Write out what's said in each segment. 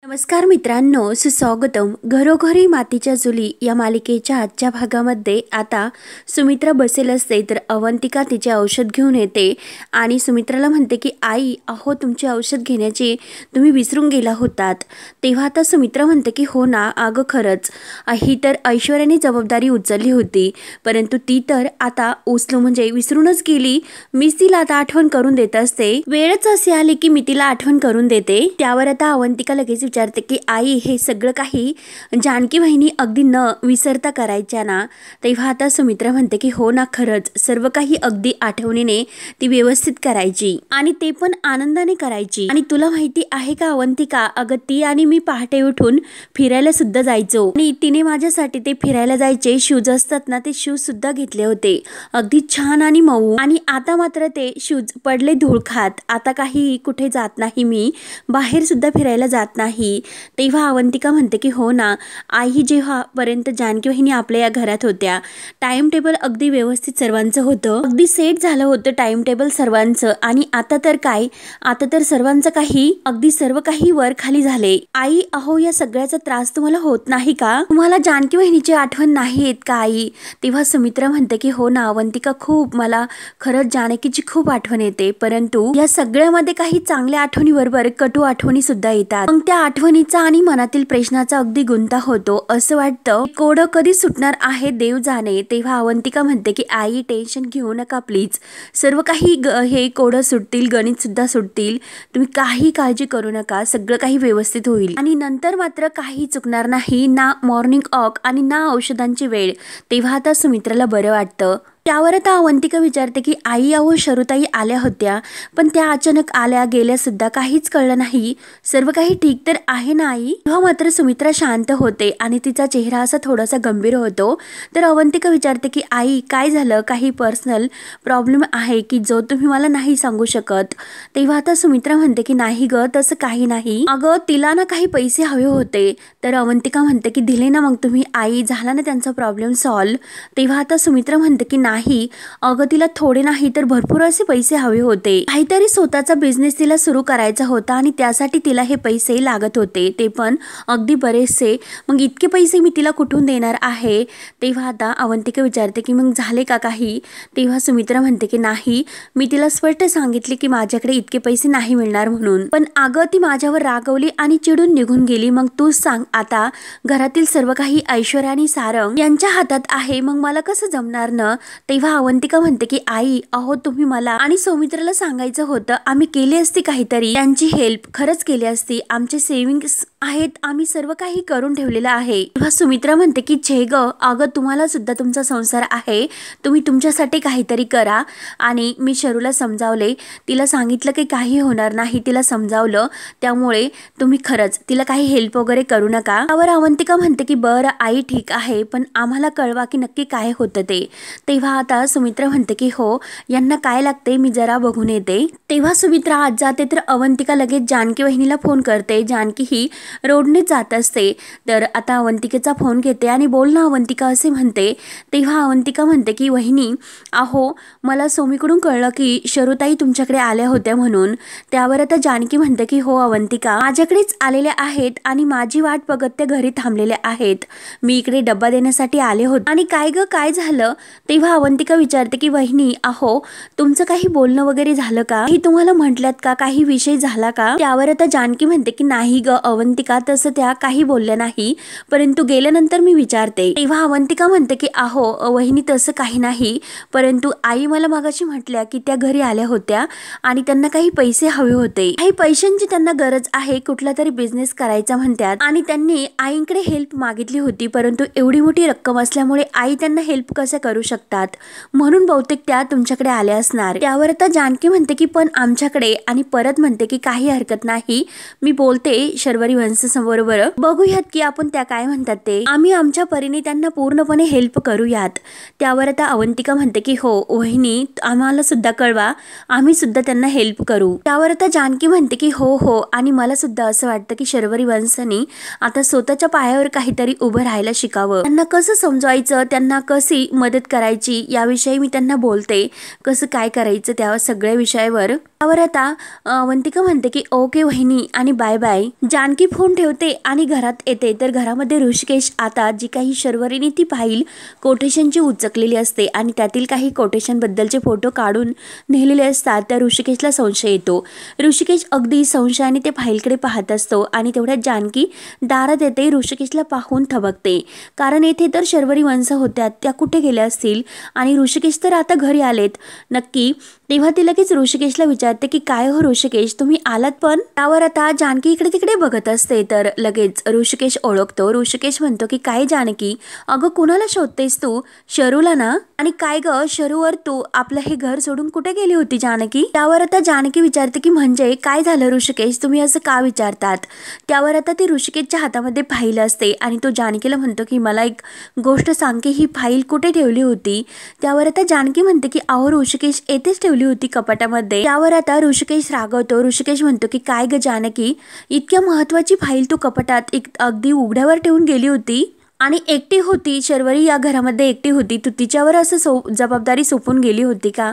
नमस्कार मित्रांनो, सुस्वागतम. घरोघरी मातीच्या चुली या मालिकेच्या आजच्या भागामध्ये आता सुमित्रा बसेल असते तर अवंतिका तिचे औषध घेऊन येते आणि सुमित्राला म्हणते की आई अहो तुमचे औषध घेण्याची तुम्ही विसरून गेला होतात. तेव्हा आता सुमित्रा म्हणते की हो ना अगं खरंच ही तर ऐश्वर्याने जबाबदारी उचलली होती, परंतु ती तर आता म्हणजे विसरूनच गेली. मीच तिला आता आठवण करून देत असते. वेळच अशी आली की मी तिला आठवण करून देते. त्यावर आता अवंतिका लगेच विचारते की आई हे सगळं काही जानकी वहिनी अगदी न विसरता करायच्या ना. तेव्हा आता सुमित्रा म्हणते की हो ना खरंच सर्व काही अगदी आठवणीने ती व्यवस्थित करायची आणि ते पण आनंदाने करायची. आणि तुला माहिती आहे का अवंतिका, अगं ती आणि मी पहाटे उठून फिरायला सुद्धा जायचो आणि तिने माझ्यासाठी ते फिरायला जायचे शूज असतात ना ते शूज सुद्धा घेतले होते अगदी छान आणि मऊ. आणि आता मात्र ते शूज पडले धूळ खात. आता काही कुठे जात नाही, मी बाहेर सुद्धा फिरायला जात नाही. तेव्हा अवंतिका म्हणते की हो ना आई, जेव्हापर्यंत जानकी वहिनी आपल्या या घरात होत्या टाइम टेबल अगदी व्यवस्थित सर्वांचं होतं, अगदी सेट झालं होतं टाइम टेबल सर्वांचं. आणि आता तर काय, आता तर सर्वांचं काही अगदी सर्व काही वर खाली झाले. आई अहो या सगळ्याचा त्रास तुम्हाला होत नाही का? तुम्हाला जानकी वहिनीची आठवण नाही येत का आई? तेव्हा सुमित्रा म्हणते की हो ना अवंतिका, खूप मला खरंच जानकीची खूप आठवण येते, परंतु या सगळ्यामध्ये काही चांगल्या आठवणी बरोबर कटू आठवणी सुद्धा येतात. मग त्या आठवणीचा आणि मनातील प्रश्नाचा अगदी गुंता होतो. असं वाटतं कोडं कधी सुटणार आहे देव जाणे. तेव्हा अवंतिका म्हणते की आई टेन्शन घेऊ नका प्लीज, सर्व काही हे कोडं सुटतील, गणित सुद्धा सुटतील, तुम्ही काही काळजी करू नका, सगळं काही व्यवस्थित होईल. आणि नंतर मात्र काही चुकणार नाही, ना मॉर्निंग वॉक आणि ना औषधांची वेळ. तेव्हा आता सुमित्राला बरं वाटतं. त्यावर आता अवंतिका विचारते की आई अहो शरुताई आल्या होत्या, पण त्या अचानक आल्या गेल्या सुद्धा काहीच कळलं नाही, सर्व काही ठीक तर आहे ना आई? तेव्हा मात्र सुमित्रा शांत होते आणि तिचा चेहरा असा थोडासा गंभीर होतो. तर अवंतिका विचारते की आई काय झालं, काही पर्सनल प्रॉब्लेम आहे की जो तुम्ही मला नाही सांगू शकत? तेव्हा आता सुमित्रा म्हणते की नाही ग तसं काही नाही, अगं तिला ना काही पैसे हवे होते. तर अवंतिका म्हणते की दिले ना मग तुम्ही आई, झाला ना त्यांचा प्रॉब्लेम सॉल्व? तेव्हा आता सुमित्रा म्हणते की नाही अगं तिला थोडे नाही तर भरपूर असे पैसे हवे होते, काहीतरी स्वतःचा बिझनेस तिला सुरू करायचा होता आणि त्यासाठी तिला हे पैसे लागत होते, ते पण अगदी बरेचसे. मग इतके पैसे मी तिला कुठून देणार आहे? तेव्हा आता अवंतिका विचारते की मग झाले का काही? तेव्हा सुमित्रा म्हणते की नाही, मी तिला स्पष्ट सांगितले की माझ्याकडे इतके पैसे नाही मिळणार म्हणून, पण अगं ती माझ्यावर रागवली आणि चिडून निघून गेली. मग तूच सांग आता, घरातील सर्व काही ऐश्वर्या आणि सारंग यांच्या हातात आहे, मग मला कसं जमणार न? तेव्हा अवंतिका म्हणते की आई अहो तुम्ही मला आणि सौमित्राला सांगायचं होतं, आम्ही केली असती काहीतरी त्यांची हेल्प, खरंच केली असती, आमचे सेव्हिंग्स आहेत, आम्ही सर्व काही करून ठेवलेलं आहे. तेव्हा सुमित्रा म्हणते की छे ग, अगं तुम्हाला सुद्धा तुमचा संसार आहे, तुम्ही तुमच्यासाठी काहीतरी करा. आणि मी शरूला समजावले, तिला सांगितलं की काही होणार नाही, तिला समजावलं, त्यामुळे तुम्ही खरंच तिला काही हेल्प वगैरे करू नका. त्यावर अवंतिका म्हणते की बरं आई ठीक आहे, पण आम्हाला कळवा की नक्की काय होतं ते. तेव्हा आता सुमित्रा म्हणते की हो यांना काय लागते मी जरा बघून येते. तेव्हा सुमित्रा आज जाते तर अवंतिका लगेच जानकी वहिनीला फोन करते. जानकी ही रोडने जात असते, तर आता अवंतिकेचा फोन घेते आणि बोल ना अवंतिका असे म्हणते. तेव्हा अवंतिका म्हणते की वहिनी अहो मला सोमीकडून कळलं की शरुताई तुमच्याकडे आल्या होत्या म्हणून. त्यावर आता जानकी म्हणते की हो अवंतिका माझ्याकडेच आलेल्या आहेत आणि माझी वाट बघत त्या घरी थांबलेल्या आहेत, मी इकडे डब्बा देण्यासाठी आले होते. आणि काय ग काय झालं? तेव्हा अवंतिका विचारते की वहिनी अहो तुमचं काही बोलणं वगैरे झालं का, ही तुम्हाला म्हटल्यात का, काही विषय झाला का? त्यावर आता जानकी म्हणते की नाही ग अवंतिका तसं त्या काही बोलल्या नाही, परंतु गेल्यानंतर मी विचारते. तेव्हा अवंतिका म्हणते की अहो वहिनी तसं काही नाही, परंतु आई मला मागाशी म्हटल्या की त्या घरी आल्या होत्या आणि त्यांना काही पैसे हवे होते, काही पैशांची त्यांना गरज आहे, कुठला तरी बिझनेस करायचा म्हणतात आणि त्यांनी आईकडे हेल्प मागितली होती, परंतु एवढी मोठी रक्कम असल्यामुळे आई त्यांना हेल्प कसं करू शकतात, म्हणून बहुतेक त्या तुमच्याकडे आल्या असणार. त्यावर आता जानकी म्हणते की पण आमच्याकडे, आणि परत म्हणते की काही हरकत नाही, मी बोलते शर्वरी वंशबरोबर, बघूयात की आपण त्या काय म्हणतात ते, आम्ही आमच्या परीने त्यांना पूर्णपणे हेल्प करूयात. त्यावर आता अवंतिका म्हणते की हो वहिनी आम्हाला सुद्धा कळवा, आम्ही सुद्धा त्यांना हेल्प करू. त्यावर आता जानकी म्हणते की हो हो, आणि मला सुद्धा असं वाटतं की शर्वरी वंशनी आता स्वतःच्या पायावर काहीतरी उभं राहायला शिकावं, त्यांना कसं समजवायचं, त्यांना कशी मदत करायची याविषयी मी त्यांना बोलते, कसं काय करायचं त्या सगळ्या विषयावर. त्यावर आता अवंतिका म्हणते की ओके वहिनी आणि बाय बाय. जानकी फोन ठेवते आणि घरात येते तर घरामध्ये ऋषिकेश आता जी काही शर्वरीने ती फाईल कोटेशनची उचकलेली असते आणि त्यातील काही कोटेशन बद्दलचे फोटो काढून नेलेले असतात. त्या ऋषिकेशला संशय येतो. ऋषिकेश अगदी संशयाने ते फाईलकडे पाहत असतो आणि तेवढ्यात जानकी दारात येते. ऋषिकेशला पाहून थबकते कारण येथे तर शर्वरी वंश होत्या, त्या कुठे गेल्या असतील आणि ऋषिकेश तर आता घरी आलेत नक्की. तेव्हा ती लगेच ऋषिकेशला विचारते की काय हो ऋषिकेश, तुम्ही आलात पण. त्यावर आता जानकी इकडे तिकडे बघत असते तर लगेच ऋषिकेश ओळखतो. ऋषिकेश म्हणतो की काय जानकी, अगं कुणाला शोधतेस तू? शरूला ना? आणि काय ग शरूवर तू आपलं हे घर सोडून कुठे गेली होती जानकी? त्यावर आता जानकी विचारते की म्हणजे काय झालं ऋषिकेश, तुम्ही असं का विचारतात? त्यावर आता ती ऋषिकेशच्या हातामध्ये फाईल असते आणि तो जानकीला म्हणतो की मला एक गोष्ट सांग की ही फाईल कुठे ठेवली होती? त्यावर आता जानकी म्हणते की अहो ऋषिकेश येथेच ठेवली होती कपाटामध्ये. त्यावर आता ऋषिकेश रागवतो. ऋषिकेश म्हणतो की काय ग जानकी, इतक्या महत्वाची फाईल तू कपाटात अगदी उघड्यावर ठेवून गेली होती आणि एकटी होती शर्वरी या घरामध्ये एकटी होती, तू तिच्यावर असं जबाबदारी सोपून गेली होती का?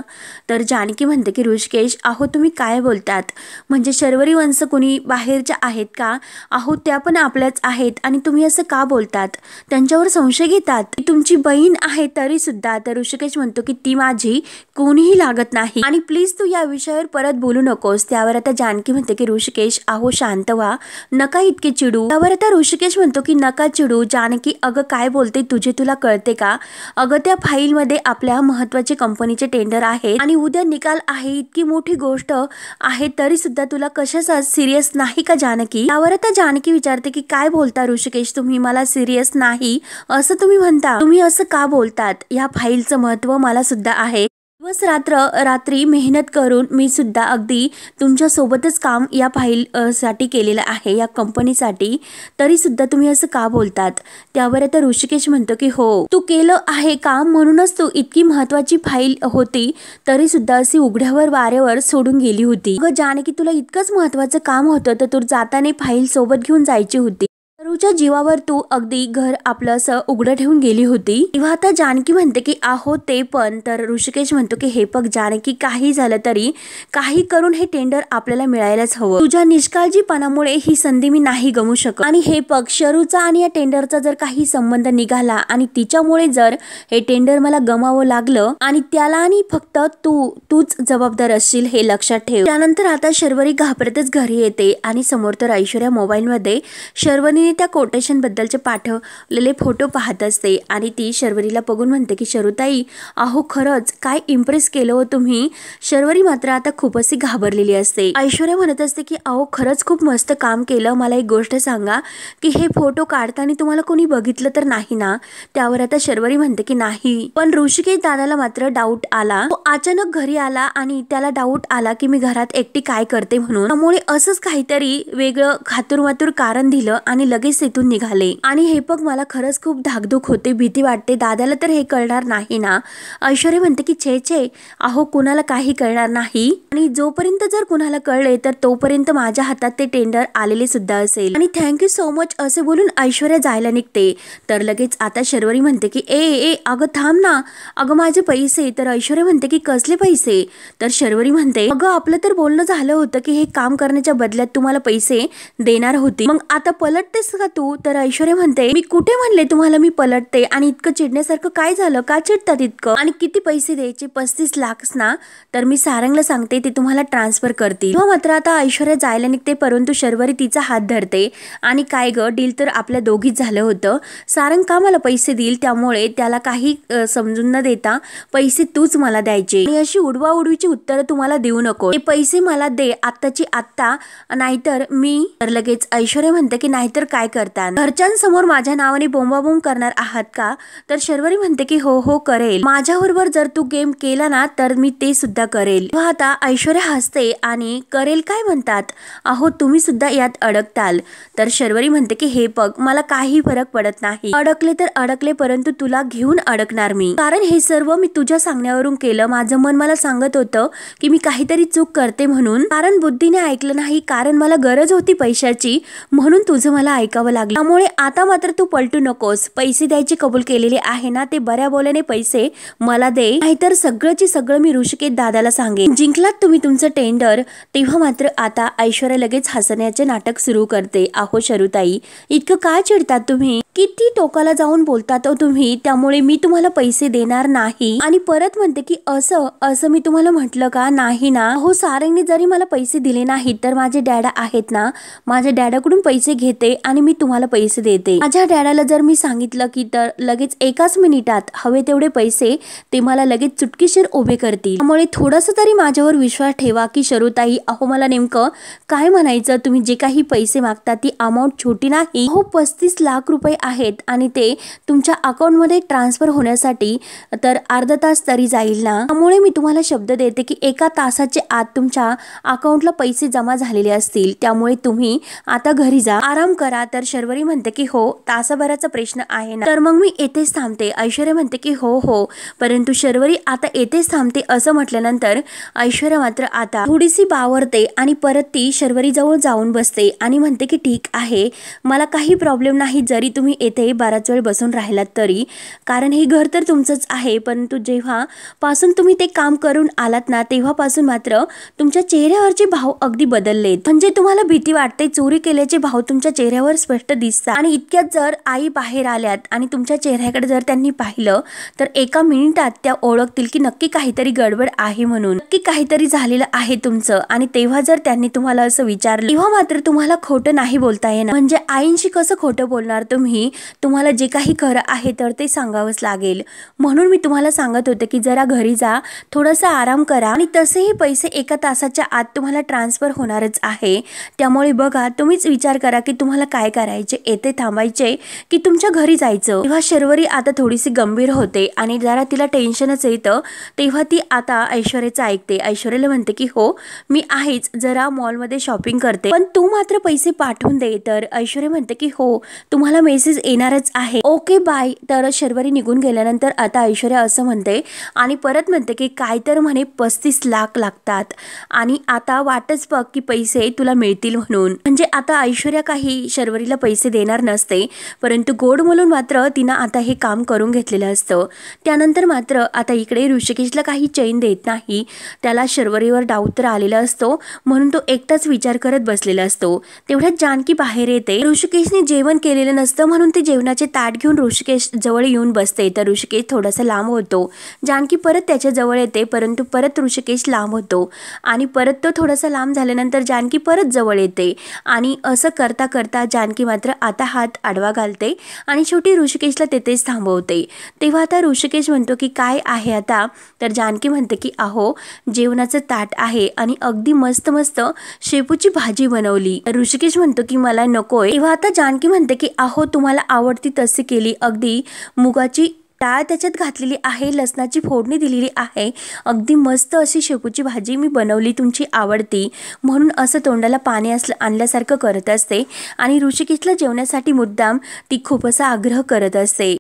तर जानकी म्हणते की ऋषिकेश अहो तुम्ही काय बोलतात, म्हणजे शर्वरी वंश कोणी बाहेरच्या आहेत का? अहो त्या पण आपल्याच आहेत आणि तुम्ही असं का बोलतात? त्यांच्यावर संशय घेतात. ती तुमची बहीण आहे तरी सुद्धा. तर ऋषिकेश म्हणतो की ती माझी कोणीही लागत नाही आणि प्लीज तू या विषयावर परत बोलू नकोस. त्यावर आता जानकी म्हणते की ऋषिकेश अहो शांत व्हा, नका इतके चिडू. त्यावर आता ऋषिकेश म्हणतो की नका चिडू. जानकी अगं काय बोलते तुझे, तुला कळते का? अगं त्या फाईल मध्ये आपल्या महत्वाचे कंपनीचे टेंडर आहेत आणि उद्या निकाल आहे, इतकी मोठी गोष्ट आहे तरी सुद्धा तुला कशाचा सिरियस नाही का जानकी? त्यावर आता जानकी विचारते की काय बोलता ऋषिकेश तुम्ही, मला सिरियस नाही असं तुम्ही म्हणता, तुम्ही असं का बोलतात? या फाईलचं महत्व मला सुद्धा आहे. दिवस रात्री मेहनत करून मी सुद्धा अगदी तुमच्या सोबतच काम या फाईल साठी केलेलं आहे, या कंपनीसाठी, तरी सुद्धा तुम्ही असं का बोलतात? त्यावर आता ऋषिकेश म्हणतो की हो तू केलं आहे काम म्हणूनच तू इतकी महत्वाची फाईल होती तरी सुद्धा अशी उघड्यावर वाऱ्यावर सोडून गेली होती. अगं जानकी तुला इतकंच महत्वाचं काम होतं तर तू जाताना फाईल सोबत घेऊन जायची होती. शरूच्या जीवावर तू अगदी घर आपलं असं उघडं ठेवून गेली होती. तेव्हा आता जानकी म्हणते की आहो ते पण. तर ऋषिकेश म्हणतो की हे बघ जानकी, काही झालं तरी काही करून हे टेंडर आपल्याला मिळायलाच हवं. तुझ्या निष्काळजीपणामुळे ही संधी मी नाही गमू शकत. आणि हे बघ शरूचा आणि या टेंडरचा जर काही संबंध निघाला आणि तिच्यामुळे जर हे टेंडर मला गमावं लागलं आणि त्याला आणि फक्त तूच जबाबदार असशील हे लक्षात ठेव. त्यानंतर आता शर्वरी घाबरतच घरी येते आणि समोर तर ऐश्वर्या मोबाईल मध्ये शर्वरीने त्या कोटेशन बद्दलचे पाठवलेले फोटो पाहत असते आणि ती शर्वरीला बघून म्हणते की शरूताई अहो खरंच काय इम्प्रेस केलं हो तुम्ही. शर्वरी मात्र आता खूप अशी घाबरलेली असते. ऐश्वर्या म्हणत असते की अहो खरंच खूप मस्त काम केलं, मला एक गोष्ट सांगा की हे फोटो काढताना तुम्हाला कोणी बघितलं तर नाही ना? त्यावर आता शर्वरी म्हणते की नाही, पण ऋषिकेश दादाला मात्र डाऊट आला. तो अचानक घरी आला आणि त्याला डाऊट आला की मी घरात एकटी काय करते म्हणून, त्यामुळे असंच काहीतरी वेगळं खातूरमातूर कारण दिलं आणि लगेच तिथून निघाले. आणि हे बघ मला खरंच खूप धाकधूक होते, भीती वाटते, दादाला तर हे कळणार नाही ना? ऐश्वर्या म्हणते की छे अहो कुणाला काही कळणार नाही आणि जोपर्यंत जर कुणाला कळले तर तोपर्यंत माझ्या हातात ते टेंडर आलेले सुद्धा असेल आणि थँक्यू सो मच असे बोलून ऐश्वर्या जायला निघते. तर लगेच आता शर्वरी म्हणते की ए अगं थांब ना, अगं माझे पैसे. तर ऐश्वर्या म्हणते की कसले पैसे? तर शर्वरी म्हणते अगं आपलं तर बोलणं झालं होतं की हे काम करण्याच्या बदल्यात तुम्हाला पैसे देणार होती, मग आता पलटतेस का तू? तर ऐश्वर्या म्हणते मी कुठे म्हणले तुम्हाला मी पलटते, आणि इतकं चिडण्यासारखं काय झालं, का चिडतात इतकं? आणि किती पैसे द्यायचे? 35 लाख ना? तर मी सारंगला सांगते ते तुम्हाला ट्रान्सफर करतील. तेव्हा मात्र आता ऐश्वर्या जायला निघते परंतु शर्वरी तिचा हात धरते आणि काय ग डील तर आपल्या दोघीच झालं होतं, सारंग का मला पैसे देईल, त्यामुळे त्याला काही समजून न देता पैसे तूच मला द्यायचे आणि अशी उडवाउडवीची उत्तरं तुम्हाला देऊ नको, हे पैसे मला दे आत्ताची आत्ता, नाहीतर मी. तर लगेच ऐश्वर्या म्हणते की नाहीतर काय करतात, घरच्यांसमोर माझ्या नावाने बोंबाबोंब करणार आहात का? तर शर्वरी म्हणते की हो करेल, माझ्याबरोबर जर तू गेम केला ना तर मी ते सुद्धा करेल. आता ऐश्वर्या हसते आणि करेल काय म्हणतात, अहो तुम्ही सुद्धा यात अडकताल. तर शर्वरी म्हणते की हे बघ मला काही फरक पडत नाही, अडकले तर अडकले परंतु तुला घेऊन अडकणार मी, कारण हे सर्व मी तुझ्या सांगण्यावरून केलं. माझं मन मला सांगत होतं की मी काहीतरी चूक करते म्हणून, कारण बुद्धीने ऐकलं नाही, कारण मला गरज होती पैशाची म्हणून तुझं मला ऐकावं ऐकावं लागलं, त्यामुळे आता मात्र तू पलटू नकोस, पैसे द्यायचे कबूल केलेले आहे ना, ते बऱ्या बोलाने पैसे मला दे, नाहीतर सगळंची सगळं मी ऋषिकेश दादाला सांगेन. जिंकलात तुम्ही तुमचं टेंडर. तेव्हा मात्र आता ऐश्वर्या लगेच हसण्याचे नाटक सुरू करते. अहो शरुताई, इतकं काय चिडतात तुम्ही? किती टोकाला जाऊन बोलतात तुम्ही, त्यामुळे मी तुम्हाला पैसे देणार नाही. आणि परत म्हणते की असं मी तुम्हाला म्हटलं का नाही ना? हो, सारंगने जरी मला पैसे दिले नाहीत तर माझे डॅडा आहेत ना, माझ्या डॅडाकडून पैसे घेते आणि मी तुम्हाला पैसे देते. माझ्या डॅडाला जर मी सांगितलं की तर लगेच एकाच मिनिटात हवे तेवढे पैसे ते मला लगेच चुटकीशीर उभे करतील. त्यामुळे थोडंसं तरी माझ्यावर विश्वास ठेवा की शरुताई, अहो मला नेमकं काय म्हणायचं, तुम्ही जे काही पैसे मागता ती अमाऊंट छोटी नाही. हो, 35 लाख रुपये आहेत आणि ते तुमच्या अकाउंटमध्ये ट्रान्सफर होण्यासाठी तर अर्धा तास तरी जाईल ना. त्यामुळे मी तुम्हाला शब्द देते की एका तासाच्या आत तुमच्या अकाउंटला पैसे जमा झालेले असतील. त्यामुळे तुम्ही आता घरी जा, आराम करा. तर शर्वरी म्हणते की हो, तासाभराचा प्रश्न आहे ना, तर मग मी येथेच थांबते. ऐश्वर्या म्हणते की हो, परंतु शर्वरी आता येथेच थांबते असं म्हटल्यानंतर ऐश्वर्या मात्र आता थोडीशी बावरते आणि परत ती शर्वरी जवळ जाऊन बसते आणि म्हणते की ठीक आहे, मला काही प्रॉब्लेम नाही जरी तुम्ही येथे बराच वेळ बसून राहिलात तरी, कारण हे घर तर तुमचंच आहे. परंतु जेव्हा पासून तुम्ही ते काम करून आलात ना, तेव्हापासून मात्र तुमच्या चेहऱ्यावरचे भाव अगदी बदललेत. म्हणजे तुम्हाला भीती वाटते, चोरी केल्याचे भाव तुमच्या चेहऱ्यावर स्पष्ट दिसतात. आणि इतक्यात जर आई बाहेर आल्यात आणि तुमच्या चेहऱ्याकडे जर त्यांनी पाहिलं तर एका मिनिटात त्या ओळखतील की नक्की काहीतरी गडबड आहे, म्हणून नक्की काहीतरी झालेलं आहे तुमचं. आणि तेव्हा जर त्यांनी तुम्हाला असं विचारलं तेव्हा मात्र तुम्हाला खोटं नाही बोलता येणार. म्हणजे आईंशी कसं खोटं बोलणार तुम्ही? तुम्हाला जे काही खरं आहे तर ते सांगावंच लागेल. म्हणून मी तुम्हाला सांगत होते की जरा घरी जा, थोडासा आराम करा. आणि तसेही पैसे एका तासाच्या आत तुम्हाला ट्रान्सफर होणारच आहे. त्यामुळे बघा, तुम्हीच विचार करा की तुम्हाला काय करायचे, येथे थांबायचे की तुमच्या घरी जायचं. तेव्हा शर्वरी आता थोडीशी गंभीर होते आणि जरा तिला टेन्शनच येतं. तेव्हा ती आता ऐश्वर्याचं ऐकते. ऐश्वर्याला म्हणते की हो, मी आहेच, जरा मॉलमध्ये शॉपिंग करते, पण तू मात्र पैसे पाठवून दे. तर ऐश्वर्या म्हणते की हो, तुम्हाला मेसेज येणारच आहे, ओके बाय. तर शर्वरी निघून गेल्यानंतर आता ऐश्वर्या असं म्हणते आणि परत म्हणते की काय तर म्हणे 35 लाख लागतात आणि आता वाटच बघ की पैसे तुला मिळतील म्हणून. म्हणजे आता ऐश्वर्या काही शर्वरीला पैसे देणार नसते, परंतु गोड बोलून मात्र तिनं आता हे काम करून घेतलेलं असतं. त्यानंतर मात्र आता इकडे ऋषिकेशला काही चैन देत नाही. त्याला शर्वरीवर डाऊट तर आलेला असतो, म्हणून तो एकटाच विचार करत बसलेला असतो. तेवढ्यात जानकी बाहेर येते. ऋषिकेशने जेवण केलेलं नसतं म्हणून ते जेवणाचे ताट घेऊन ऋषिकेश जवळ येऊन बसते. तर ऋषिकेश थोडासा लांब होतो. जानकी परत त्याच्या जवळ येते, परंतु परत ऋषिकेश लांब होतो आणि परत तो थोडासा लांब झाल्यानंतर जानकी परत जवळ येते. आणि असं करता करता जानकी मात्र आता हात आडवा घालते आणि शेवटी ऋषिकेशला तेथेच थांबवते. तेव्हा आता ऋषिकेश म्हणतो की काय आहे आता? तर जानकी म्हणते की अहो, जेवणाचं ताट आहे आणि अगदी मस्त मस्त शेपूची भाजी बनवली. ऋषिकेश म्हणतो की मला नकोय. तेव्हा आता जानकी म्हणते की अहो, तुम्हाला आवडती तशी केली, अगदी मुगाची डाळ त्याच्यात घातलेली आहे, लसणाची फोडणी दिलेली आहे, अगदी मस्त अशी शेपूची भाजी मी बनवली, तुमची आवडती, म्हणून असं तोंडाला पाणी आणल्यासारखं करत असते. आणि ऋषिकेशला जेवण्यासाठी मुद्दाम ती खूप असा आग्रह करत असते.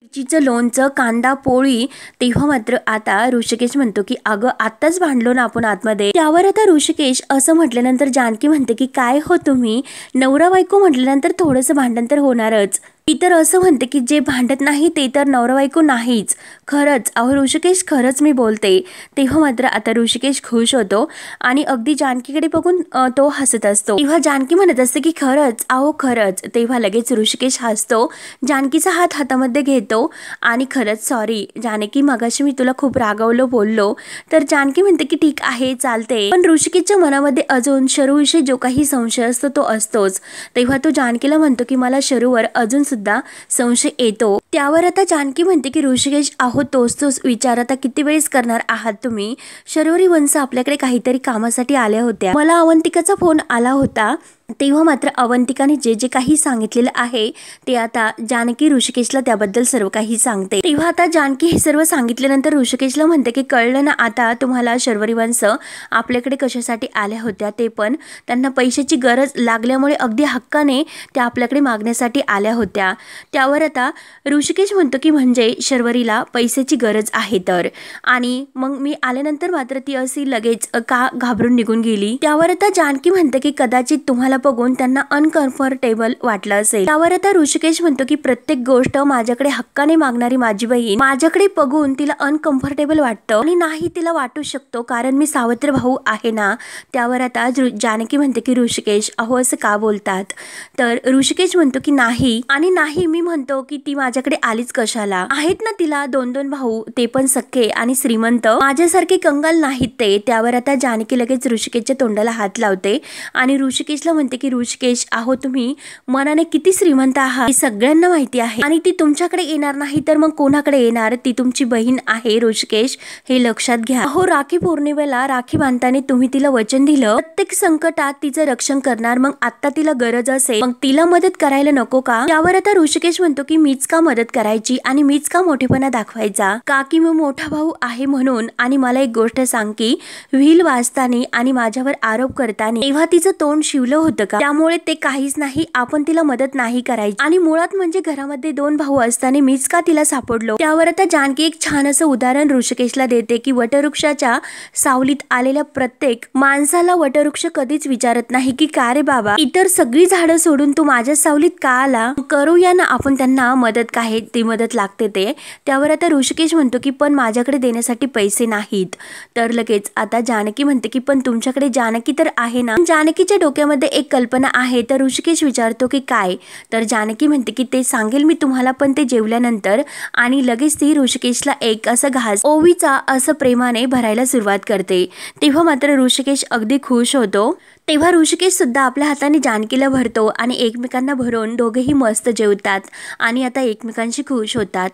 मिरचीचं लोणचं, कांदा, पोळी. तेव्हा मात्र आता ऋषिकेश म्हणतो की अगं, आत्ताच भांडलो ना आपण आतमध्ये. त्यावर आता ऋषिकेश असं म्हटल्यानंतर जानकी म्हणते की काय हो तुम्ही, नवरा बायको म्हटल्यानंतर थोडंसं भांडण तर होणारच. मी तर असं म्हणते की जे भांडत नाही ते तर नवरा बायको नाहीच. खरंच अहो ऋषिकेश, खरंच मी बोलते. तेव्हा मात्र आता ऋषिकेश खुश होतो आणि अगदी जानकीकडे बघून तो हसत असतो. तेव्हा जानकी म्हणत असते की खरंच, अहो खरंच. तेव्हा लगेच ऋषिकेश हसतो, जानकीचा हात हातामध्ये घेतो आणि खरंच सॉरी जानकी, मगाशी मी तुला खूप रागावलो बोललो. तर जानकी म्हणते की ठीक आहे, चालते. पण ऋषिकेशच्या मनामध्ये अजून शरूविषयी जो काही संशय असतो तो असतोच. तेव्हा तो जानकीला म्हणतो की मला शरूवर अजून सुद्धा संशय येतो. त्यावर आता जानकी म्हणते की ऋषिकेश, अहो तोच विचार आता किती वेळेस करणार आहात तुम्ही? शर्वरी वंश आपल्याकडे काहीतरी कामासाठी आल्या होत्या, मला अवंतिकाचा फोन आला होता. तेव्हा मात्र अवंतिकाने जे जे काही सांगितलेलं आहे ते आता जानकी ऋषिकेशला त्याबद्दल सर्व काही सांगते. तेव्हा आता जानकी हे सर्व सांगितल्यानंतर ऋषिकेशला म्हणते की कळलं ना आता तुम्हाला, शर्वरी वंश आपल्याकडे कशासाठी आल्या होत्या ते पण त्यांना पैशाची गरज लागल्यामुळे अगदी हक्काने त्या आपल्याकडे मागण्यासाठी आल्या होत्या. त्यावर आता ऋषिकेश म्हणतो की म्हणजे शर्वरीला पैशाची गरज आहे तर, आणि मग मी आल्यानंतर मात्र ती अशी लगेच का घाबरून निघून गेली. त्यावर आता जानकी म्हणते की कदाचित तुम्हाला बघून त्यांना अनकम्फर्टेबल वाटलं असेल। त्यावर आता ऋषिकेश म्हणतो की प्रत्येक गोष्ट माझ्याकडे हक्काने मागणारी माझी बहीण माझ्याकडे बघून तिला अनकम्फर्टेबल वाटतं आणि नाही तिला वाटू शकतो कारण मी सावत्र भाऊ आहे ना। त्यावर आता जानकी म्हणते की ऋषिकेश अहो असं का बोलतात। तर ऋषिकेश म्हणतो की नाही आणि नाही मी म्हणतो की ती माझ्याकडे आलीच कशाला, आहेत ना तिला 2 भाऊ ते पण सख्खे आणि श्रीमंत, माझ्यासारखे कंगाल नाहीत ते। त्यावर आता जानकी लगेच ऋषिकेशच्या तोंडाला हात लावते आणि ऋषिकेशला म्हणते की ऋषिकेश अहो तुम्ही मनाने किती श्रीमंत आहात हे सगळ्यांना माहिती आहे आणि ती तुमच्याकडे येणार नाही तर मग कोणाकडे येणार, ती तुमची बहीण आहे ऋषिकेश हे लक्षात घ्या। अहो राखी पौर्णिमेला राखी बांधताना तुम्ही तिला वचन दिलं प्रत्येक संकटात तिचं रक्षण करणार, मग आता तिला गरज असेल मग तिला मदत करायला नको का। त्यावर आता ऋषिकेश म्हणतो की मीच का मदत करायची आणि मीच का मोठेपणा दाखवायचा, का की मी मोठा भाऊ आहे म्हणून। आणि मला एक गोष्ट सांग की व्हील वाजताना आणि माझ्यावर आरोप करताना तेव्हा तिचं तोंड शिवलं होतं का, त्यामुळे ते काहीच नाही, आपण तिला मदत नाही करायची आणि मुळात म्हणजे घरामध्ये 2 भाऊ असताना मीच का तिला सापडलो। त्यावर आता जानकी एक छान असं उदाहरण ऋषिकेशला देते की वटवृक्षाच्या सावलीत आलेल्या प्रत्येक माणसाला वटवृक्ष कधीच विचारत नाही की का रे बाबा इतर सगळी झाडं सोडून तू माझ्या सावलीत का आला, करूया ना आपण त्यांना मदत, काय ती मदत लागते ते। त्यावर आता ऋषिकेश म्हणतो की पण माझ्याकडे देण्यासाठी पैसे नाहीत। तर लगेच आता जानकी म्हणते की पण तुमच्याकडे जानकी तर आहे ना। जानकीच्या डोक्यामध्ये एक कल्पना आहे तर ऋषिकेश विचारतो की काय, तर जानकी म्हणते की ते सांगेल मी तुम्हाला पण ते जेवल्यानंतर। आणि लगेच ती ऋषिकेशला एक असं घास ओवीचा असं प्रेमाने भरायला सुरुवात करते। तेव्हा मात्र ऋषिकेश अगदी खुश होतो। तेव्हा ऋषिकेश सुद्धा आपल्या हाताने जानकीला भरतो आणि एकमेकांना भरून दोघेही मस्त जेवतात आणि आता एकमेकांशी खुश होतात।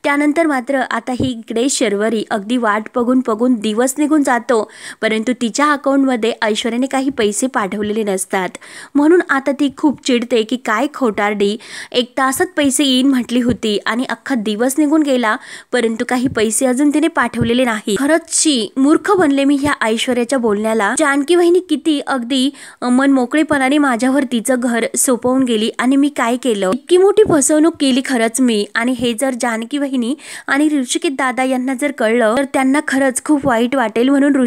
त्यानंतर मात्र आता ही इकडे शर्वरी अगदी वाट बघून दिवस निघून जातो, परंतु तिच्या अकाउंटमध्ये ऐश्वर्याने काही पैसे पाठवलेले नसतात, म्हणून आता ती खूप चिडते की काय खोटारडी, 1 तासात पैसे येईन म्हटली होती आणि अख्खा दिवस निघून गेला परंतु काही पैसे अजून तिने पाठवलेले नाही। खरंच मूर्ख बनले मी ह्या ऐश्वर्याच्या बोलण्याला। जानकी वहिनी किती अगदी मन मोकळेपणाने माझ्यावर तिचं घर सोपवून गेली आणि मी काय केलं, इतकी मोठी फसवणूक केली खरंच मी। आणि हे जर जानकी वहिनी आणि ऋषिकेश दादा यांना जर कळलं तर त्यांना खरंच खूप वाईट वाटेल, म्हणून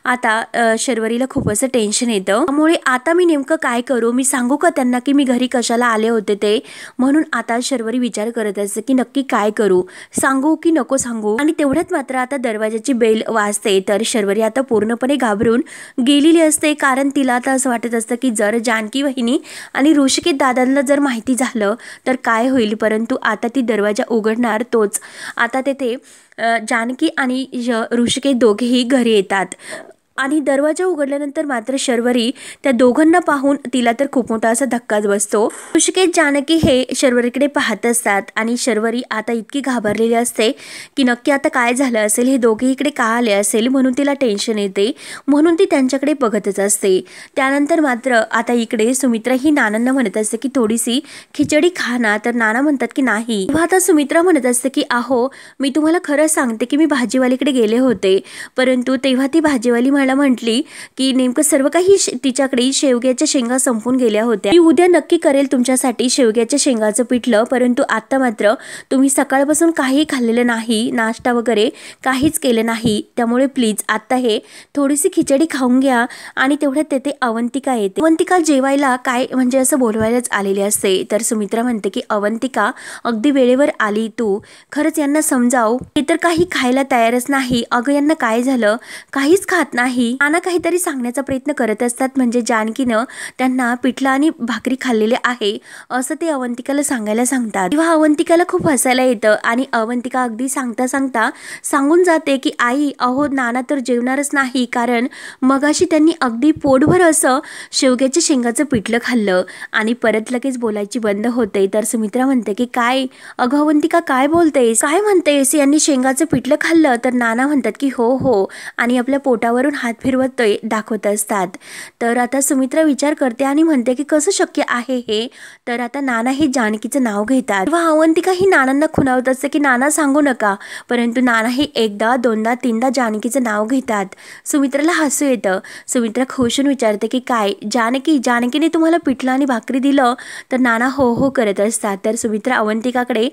आता शर्वरीला खूप असं टेन्शन येतं। त्यामुळे आता मी नेमकं काय करू, मी सांगू का त्यांना की मी घरी कशाला आले होते ते, म्हणून आता शर्वरी विचार करत असते की नक्की काय करू, सांगू की नको सांगू। आणि तेवढ्यात मात्र आता दरवाजाची बेल वाजते तर शर्वरी आता पूर्णपणे घाबरून गेलेली असते, कारण तिला आता असं वाटत असतं की जर जानकी वहिनी आणि ऋषिकेश दादांना जर माहिती झालं तर काय होईल। परंतु आता ती दरवाजा उघडणार तोच आता तेथे जानकी आणि ऋषिकेश दोघेही घरी येतात आणि दरवाजा उघडल्यानंतर मात्र शर्वरी त्या दोघांना पाहून तिला तर खूप मोठा असा धक्काच बसतो। ऋषिकेश जानकी हे शर्वरीकडे पाहत असतात आणि शर्वरी आता इतकी घाबरलेली असते की नक्की आता काय झालं असेल, हे दोघे इकडे का आले असेल, म्हणून तिला टेन्शन येते, म्हणून ती त्यांच्याकडे बघतच असते। त्यानंतर मात्र आता इकडे सुमित्रा ही नानांना म्हणत असते की थोडीशी खिचडी खा ना, तर नाना म्हणतात की नाही। तेव्हा आता सुमित्रा म्हणत असते की अहो मी तुम्हाला खरं सांगते की मी भाजीवालीकडे गेले होते, परंतु तेव्हा ती भाजीवाली मला म्हटली की नेमकं सर्व काही तिच्याकडे शेवग्याच्या शेंगा संपून गेल्या होत्या, मी उद्या नक्की करेल तुमच्यासाठी शेवग्याच्या शेंगाचं पिठलं, परंतु आता मात्र तुम्ही सकाळपासून काही खाल्लेलं नाही, नाश्ता वगैरे काहीच केलं नाही, त्यामुळे प्लीज आता हे थोडीशी खिचडी खाऊन घ्या। आणि तेवढ्यात तेथे अवंतिका येते। अवंतिका जेवायला काय म्हणजे असं बोलवायलाच आलेली असते, तर सुमित्रा म्हणते की अवंतिका अगदी वेळेवर आली, तू खरंच यांना समजाव, हे तर काही खायला तयारच नाही, अगं यांना काय झालं, काहीच खात नाही। नाना काहीतरी सांगण्याचा प्रयत्न करत असतात, म्हणजे जानकीनं त्यांना पिठलं आणि भाकरी खाल्लेले आहे असं ते अवंतिकाला सांगायला सांगतात। तेव्हा अवंतिकाला खूप हसायला येतं आणि अवंतिका अगदी सांगता सांगून जाते की आई अहो नाना तर जेवणारच नाही, कारण मगाशी त्यांनी अगदी पोटभर असं शेवग्याच्या शेंगाचं पिठलं खाल्लं आणि परत लगेच बोलायची बंद होते। तर सुमित्रा म्हणते की काय अगं अवंतिका काय बोलतेस, काय म्हणतेस, यांनी शेंगाचं पिठलं खाल्लं, तर नाना म्हणतात की हो आणि आपल्या पोटावरून हात फिरवत दाखवत असतात। तर आता सुमित्रा विचार करते आणि म्हणते की कसं शक्य आहे हे, तर आता नाना हे जानकीचं नाव घेतात। तेव्हा अवंतिका ही नानांना खुणावत असते की नाना सांगू नका, परंतु नाना हे 1दा 2दा 3दा जानकीचं नाव घेतात। सुमित्राला हसू येतं। सुमित्रा खुशून विचारते की काय जानकीने तुम्हाला पिठलं आणि भाकरी दिलं, तर नाना हो करत असतात। तर सुमित्रा अवंतिकाकडे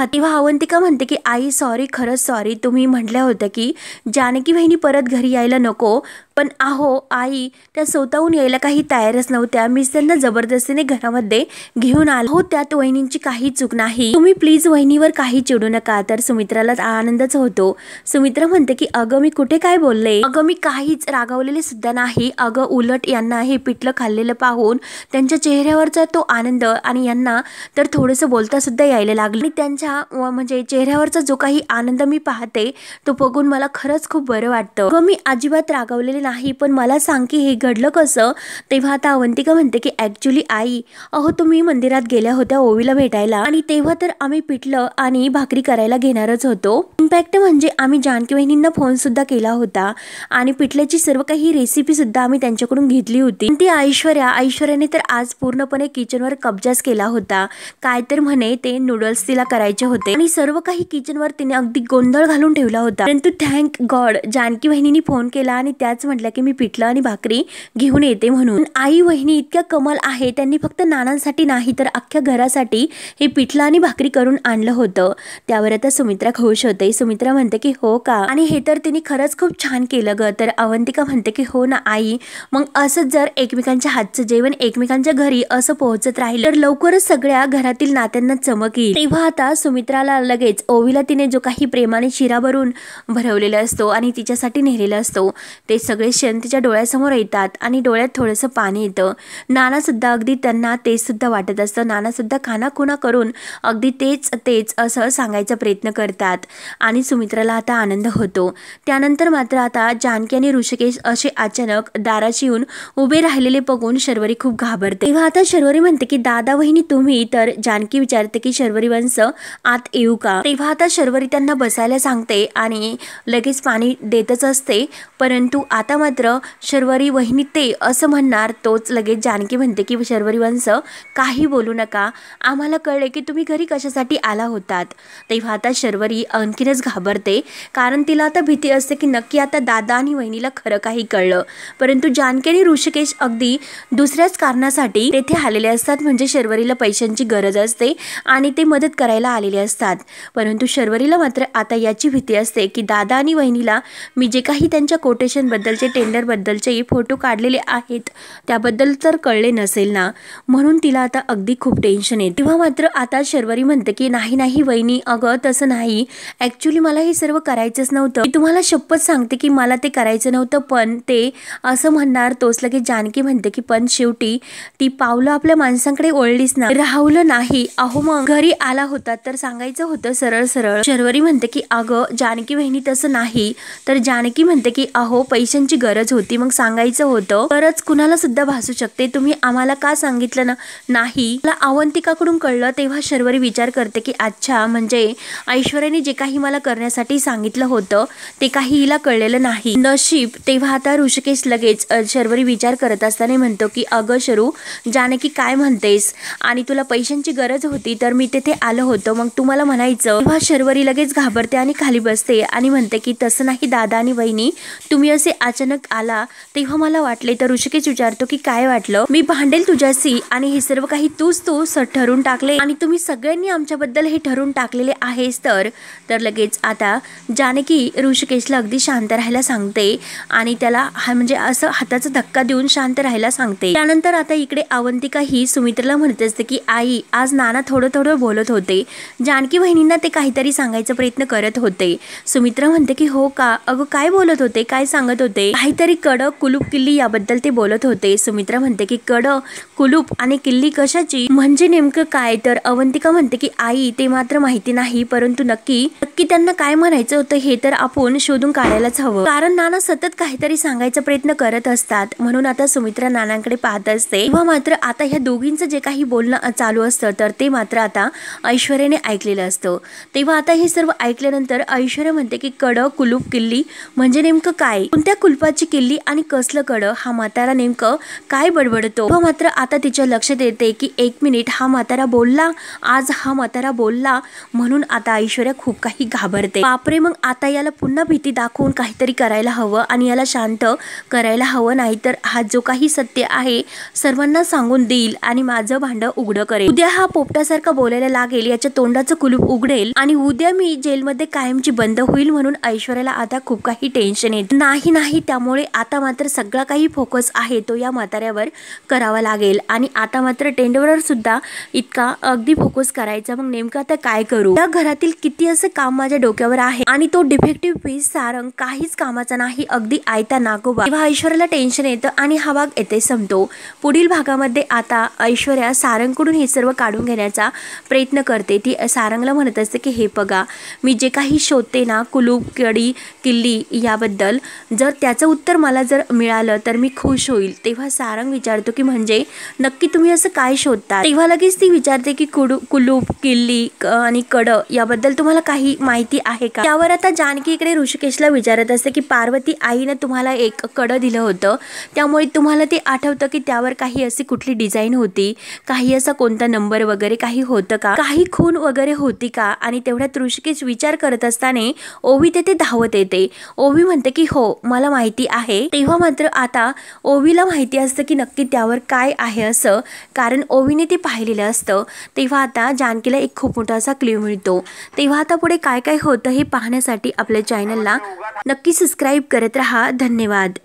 तेव्हा अवंतिका म्हणते की आई सॉरी, खरंच सॉरी, तुम्ही म्हटल्या होत्या की जानकी वहिनी परत घरी यायला नको, नको, पण अहो आई त्या स्वतःहून यायला काही तयारच नव्हत्या, मीच त्यांना जबरदस्तीने घरामध्ये घेऊन आलो. हो त्यात वहिनींची काही चूक नाही, तुम्ही प्लीज वहिनीवर काही चिडू नका. तर सुमित्राला आनंदच होतो. सुमित्रा म्हणते की अगं मी कुठे काय बोलले, अगं मी काहीच रागावलेले सुद्धा नाही. अगं उलट यांना हे पिठलं खाल्लेलं पाहून त्यांच्या चेहऱ्यावरचा तो आनंद आणि यांना तर थोडंसं बोलता सुद्धा यायला लागलं आणि त्यांच्या म्हणजे चेहऱ्यावरचा जो काही आनंद मी पाहते तो बघून मला खरंच खूप बरं वाटतं. अगं मी अजिबात रागावलेले नाही, पण मला सांग की हे घडलं कसं. तेव्हा आता अवंतिका म्हणते की ऍक्च्युली आई अहो तुम्ही मंदिरात गेल्या होत्या ओवीला भेटायला आणि तेव्हा तर आम्ही पिठलं आणि भाकरी करायला घेणारच होतो. इनफॅक्ट म्हणजे आम्ही जानकी वहिनींना फोन सुद्धा केला होता आणि पिठल्याची सर्व काही रेसिपी सुद्धा आम्ही त्यांच्याकडून घेतली होती. ती ऐश्वर्याने तर आज पूर्णपणे किचनवर कब्जाच केला होता. काय तर म्हणे ते नूडल्स तिला करायचे होते आणि सर्व काही किचनवर तिने अगदी गोंधळ घालून ठेवला होता. परंतु थँक गॉड जानकी वहिनींनी फोन केला आणि त्याच म्हटल्या की मी पिठलं आणि भाकरी घेऊन येते म्हणून. आई वहिनी इतक्या कमाल आहे, त्यांनी फक्त नानांसाठी नाही तर अख्ख्या घरासाठी हे पिठलं आणि भाकरी करून आणलं होतं. त्यावर आता सुमित्रा खुश होते. सुमित्रा म्हणते की हो का, आणि हे तर तिने खरंच खूप छान केलं ग. तर अवंतिका म्हणते की हो ना आई, मग असंच जर एकमेकांच्या हातचं जेवण एकमेकांच्या घरी असं पोहोचत राहिलं तर लवकरच सगळ्या घरातील नात्यांना चमक येईल. तेव्हा आता सुमित्राला लगेच ओवीला तिने जो काही प्रेमाने शिरा भरून भरवलेला असतो आणि तिच्यासाठी नेलेला असतो ते सगळे क्षण तिच्या डोळ्यासमोर येतात आणि डोळ्यात थोडंसं पाणी येतं. नाना सुद्धा अगदी त्यांना तेच सुद्धा वाटत असतं. नाना सुद्धा खानाखुणा करून अगदी तेच असं सांगायचा प्रयत्न करतात आणि सुमित्राला आता आनंद होतो. त्यानंतर मात्र आता जानकी आणि ऋषिकेश असे अचानक दाराशी येऊन उभे राहिलेले बघून शर्वरी खूप घाबरते. तेव्हा आता शर्वरी म्हणते की दादा वहिनी तुम्ही, तर जानकी विचारते की शर्वरी वंश आत येऊ का. तेव्हा आता शर्वरी त्यांना बसायला सांगते आणि लगेच पाणी देतच असते. परंतु आता मात्र शर्वरी वहिनी ते असं म्हणणार तोच लगेच जानकी म्हणते की शर्वरी वंश काही बोलू नका, आम्हाला कळले की तुम्ही घरी कशासाठी आला होतात. तेव्हा आता शर्वरी आणखीनच घाबरते, कारण तिला आता भीती असते की नक्की आता दादा आणि वहिनीला खरं काही कळलं. परंतु जानकी आणि ऋषिकेश अगदी दुसऱ्याच कारणासाठी तेथे आलेले असतात, म्हणजे शर्वरीला पैशांची गरज असते आणि ते मदत करायला आलेले असतात. परंतु शर्वरीला मात्र आता याची भीती असते की दादा आणि वहिनीला मी जे काही त्यांच्या कोटेशन बद्दलचे टेंडर बद्दलचे फोटो काढलेले आहेत त्याबद्दल तर कळले नसेल ना, म्हणून तिला आता अगदी खूप टेन्शन येते. तेव्हा मात्र आता शर्वरी म्हणते की नाही वहिनी, अगं तसं नाही, ऍक्च्युली मला हे सर्व करायचंच नव्हतं. मी तुम्हाला शपथ सांगते की मला ते करायचं नव्हतं. पण ते असं म्हणणार तोच लगेच जानकी म्हणते की पण शेवटी ती पावलं आपल्या माणसांकडे ओळलीच ना, राहुलं नाही. अहो मग घरी आला होता तर सांगायचं होतं सरळ सरळ. शर्वरी म्हणते की अगं जानकी वहिनी तसं नाही. तर जानकी म्हणते की अहो पैशांची गरज होती, मग सांगायचं होतं. गरज कुणाला सुद्धा भासू शकते, तुम्ही आम्हाला का सांगितलं ना. नाही, मला अवंतिकाकडून कळलं. तेव्हा शर्वरी विचार करते की अच्छा, म्हणजे ऐश्वर्याने जे काही मला करण्यासाठी सांगितलं होतं ते काही हिला कळलेलं नाही, नशीब. तेव्हा आता ऋषिकेश लगेच शर्वरी विचार करत असताना म्हणतो की अगं शरू, जानकी काय म्हणतेस, आणि तुला पैशांची गरज होती तर मी तेथे आलो होतो, मग तुम्हाला म्हणायचं. तेव्हा शर्वरी लगेच घाबरते आणि खाली बसते आणि म्हणते की तसं नाही दादा आणि वहिनी, तुम्ही असे अचानक आला तेव्हा मला वाटले. तर ऋषिकेश विचारतो की काय वाटलं. मी भांडेल तुझ्याशी आणि हे सर्व काही तूच ठरवून टाकले आणि तुम्ही सगळ्यांनी आमच्याबद्दल हे ठरवून टाकलेले आहेस. तर लगेच आता जानकी ऋषिकेशला अगदी शांत राहायला सांगते आणि त्याला म्हणजे असं हाताचा धक्का देऊन शांत राहायला सांगते. त्यानंतर आता इकडे अवंतिका ही सुमित्राला म्हणत असते की आई आज नाना थोडं बोलत होते, जानकी वहिनींना ते काहीतरी सांगायचा प्रयत्न करत होते. सुमित्रा म्हणते की हो का, अगं काय बोलत होते, काय सांगत होते. काहीतरी कडक कुलूप किल्ली याबद्दल ते बोलत होते. सुमित्रा म्हणते की कडक कुलूप आणि किल्ली कशाची, म्हणजे नेमकं काय. तर अवंतिका म्हणते की आई ते मात्र माहिती नाही, परंतु नक्की त्यांना काय म्हणायचं होतं हे तर आपण शोधून काढायलाच हवं, कारण नाना सतत काहीतरी सांगायचा प्रयत्न करत असतात. म्हणून आता सुमित्रा नानांकडे पाहत असते. तेव्हा मात्र आता ह्या दोघींचं जे काही बोलणं चालू असतं तर ते मात्र आता ऐश्वर्याने ऐकलेलं असतं. तेव्हा आता हे सर्व ऐकल्यानंतर ऐश्वर्या म्हणते की कडं कुलूप किल्ली म्हणजे नेमकं काय, कोणत्या कुलपाची किल्ली आणि कसलं कडं, हा म्हातारा नेमकं काय बडबडतो. तेव्हा मात्र आता तिच्या लक्षात येते की एक मिनिट, हा म्हातारा बोलला, आज हा म्हातारा बोलला. म्हणून आता ऐश्वर्या खूप काही घाबरते. बापरे, मग आता याला पुन्हा भीती दाखवून काहीतरी करायला हवं आणि याला शांत करायला हवं, नाहीतर हा जो काही सत्य आहे सर्वांना सांगून देईल आणि माझं भांडं उघडं करेल. उद्या हा पोपटासारखा बोलायला लागेल, याच्या तोंडाचं कुलूप उघडेल आणि उद्या मी जेलमध्ये कायमची बंद होईल. म्हणून ऐश्वर्याला आता खूप काही टेन्शन येत नाही. त्यामुळे आता मात्र सगळा काही फोकस आहे तो या म्हाताऱ्यावर करावा लागेल आणि आता मात्र टेंडरवर सुद्धा इतका अगदी फोकस करायचा. मग नेमकं आता काय करू? या घरातील किती असं काम माझ्या डोक्यावर आहे आणि तो डिफेक्टिव्ह पीस सारंग काहीच कामाचा नाही, अगदी आयता नागोबा. तेव्हा ऐश्वर्याला टेन्शन येतं आणि हा भाग येथे संपतो. पुढील भागामध्ये आता ऐश्वर्या सारंगकडून हे सर्व काढून घेण्याचा प्रयत्न करते. ती सारंगला म्हणत असते की हे बघा, मी जे काही शोधते ना कुलूप, कडी, किल्ली याबद्दल, जर त्याचं उत्तर मला जर मिळालं तर मी खुश होईल. तेव्हा सारंग विचारतो की म्हणजे नक्की तुम्ही असं काय शोधता? तेव्हा लगेच ती विचारते की कुलूप, किल्ली आणि कड याबद्दल तुम्हाला काही माहिती आहे का? त्यावर आता जानकी इकडे ऋषिकेशला विचारत असते की पार्वती आईने तुम्हाला एक कड दिलं होतं, त्यामुळे तुम्हाला ते आठवतं की त्यावर काही अशी कुठली डिझाईन होती, काही असा कोणता नंबर वगैरे काही होतं का, काही खून वगैरे होती का? आणि तेवढ्यात ऋषिकेश विचार करत असताना ओवी तेथे धावत येते. ओवी म्हणते की हो मला माहिती आहे. तेव्हा मात्र आता ओवीला माहिती असतं की नक्की त्यावर काय आहे असं, कारण ओवीने ते पाहिलेलं असतं. तेव्हा आता जानकीला एक खूप मोठा असा क्ल्यू मिळतो. तेव्हा आता पुढे काय काय होतं हे पाहण्यासाठी आपल्या चॅनलला नक्की सबस्क्राईब करत राहा. धन्यवाद.